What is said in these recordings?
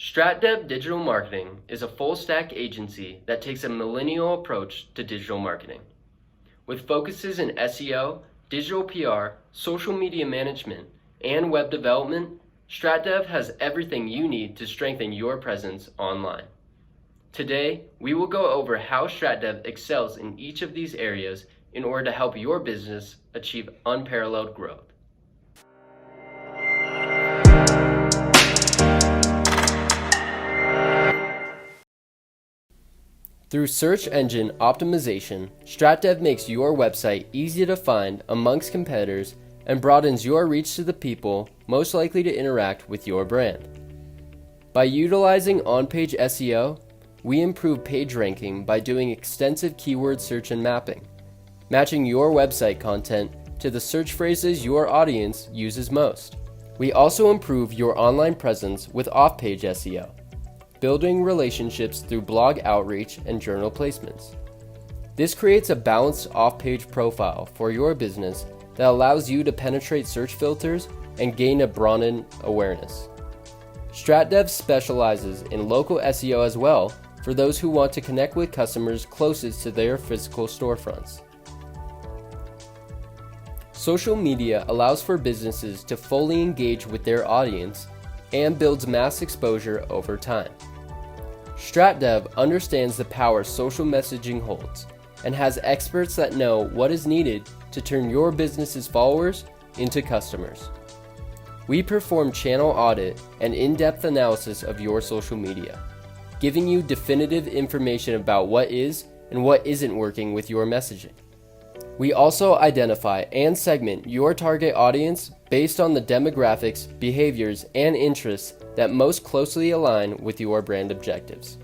StratDev Digital Marketing is a full-stack agency that takes a millennial approach to digital marketing. With focuses in SEO, digital PR, social media management, and web development, StratDev has everything you need to strengthen your presence online. Today, we will go over how StratDev excels in each of these areas in order to help your business achieve unparalleled growth. Through search engine optimization, StratDev makes your website easy to find amongst competitors and broadens your reach to the people most likely to interact with your brand. By utilizing on-page SEO, we improve page ranking by doing extensive keyword search and mapping, matching your website content to the search phrases your audience uses most. We also improve your online presence with off-page SEO, building relationships through blog outreach and journal placements. This creates a balanced off-page profile for your business that allows you to penetrate search filters and gain a broadened awareness. StratDev specializes in local SEO as well for those who want to connect with customers closest to their physical storefronts. Social media allows for businesses to fully engage with their audience and builds mass exposure over time. StratDev understands the power social messaging holds and has experts that know what is needed to turn your business's followers into customers. We perform channel audit and in-depth analysis of your social media, giving you definitive information about what is and what isn't working with your messaging. We also identify and segment your target audience based on the demographics, behaviors, and interests that most closely align with your brand objectives.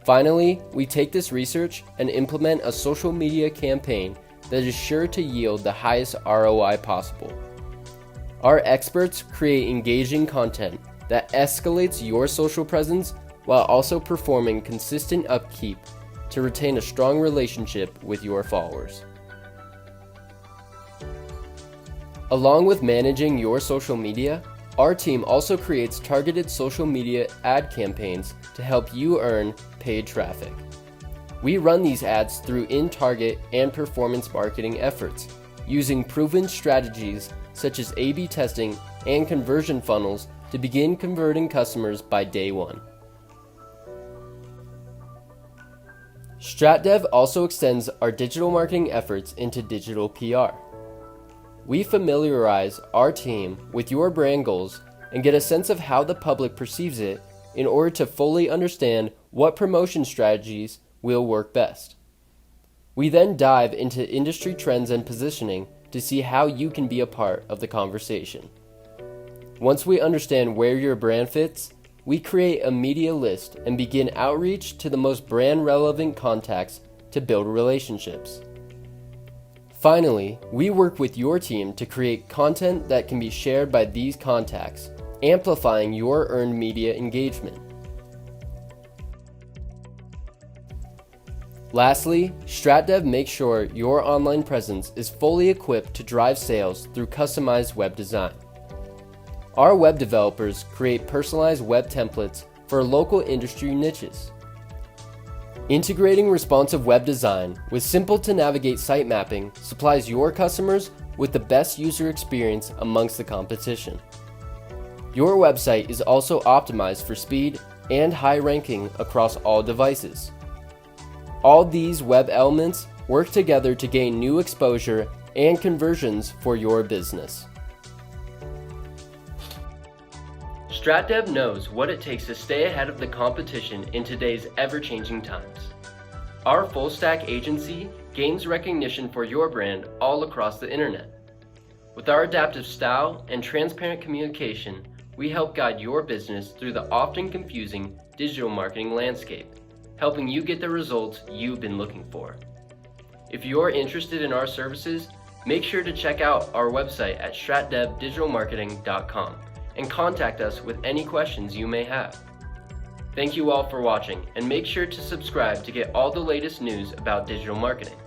Finally, we take this research and implement a social media campaign that is sure to yield the highest ROI possible. Our experts create engaging content that escalates your social presence while also performing consistent upkeep to retain a strong relationship with your followers. Along with managing your social media, our team also creates targeted social media ad campaigns to help you earn paid traffic. We run these ads through in-target and performance marketing efforts, using proven strategies such as A/B testing and conversion funnels to begin converting customers by day one. StratDev also extends our digital marketing efforts into digital PR. We familiarize our team with your brand goals and get a sense of how the public perceives it in order to fully understand what promotion strategies will work best. We then dive into industry trends and positioning to see how you can be a part of the conversation. Once we understand where your brand fits, we create a media list and begin outreach to the most brand relevant contacts to build relationships. Finally, we work with your team to create content that can be shared by these contacts, amplifying your earned media engagement. Lastly, StratDev makes sure your online presence is fully equipped to drive sales through customized web design. Our web developers create personalized web templates for local industry niches. Integrating responsive web design with simple-to-navigate site mapping supplies your customers with the best user experience amongst the competition. Your website is also optimized for speed and high ranking across all devices. All these web elements work together to gain new exposure and conversions for your business. StratDev knows what it takes to stay ahead of the competition in today's ever-changing times. Our full-stack agency gains recognition for your brand all across the internet. With our adaptive style and transparent communication, we help guide your business through the often confusing digital marketing landscape, helping you get the results you've been looking for. If you're interested in our services, make sure to check out our website at stratdevdigitalmarketing.com and contact us with any questions you may have. Thank you all for watching, and make sure to subscribe to get all the latest news about digital marketing.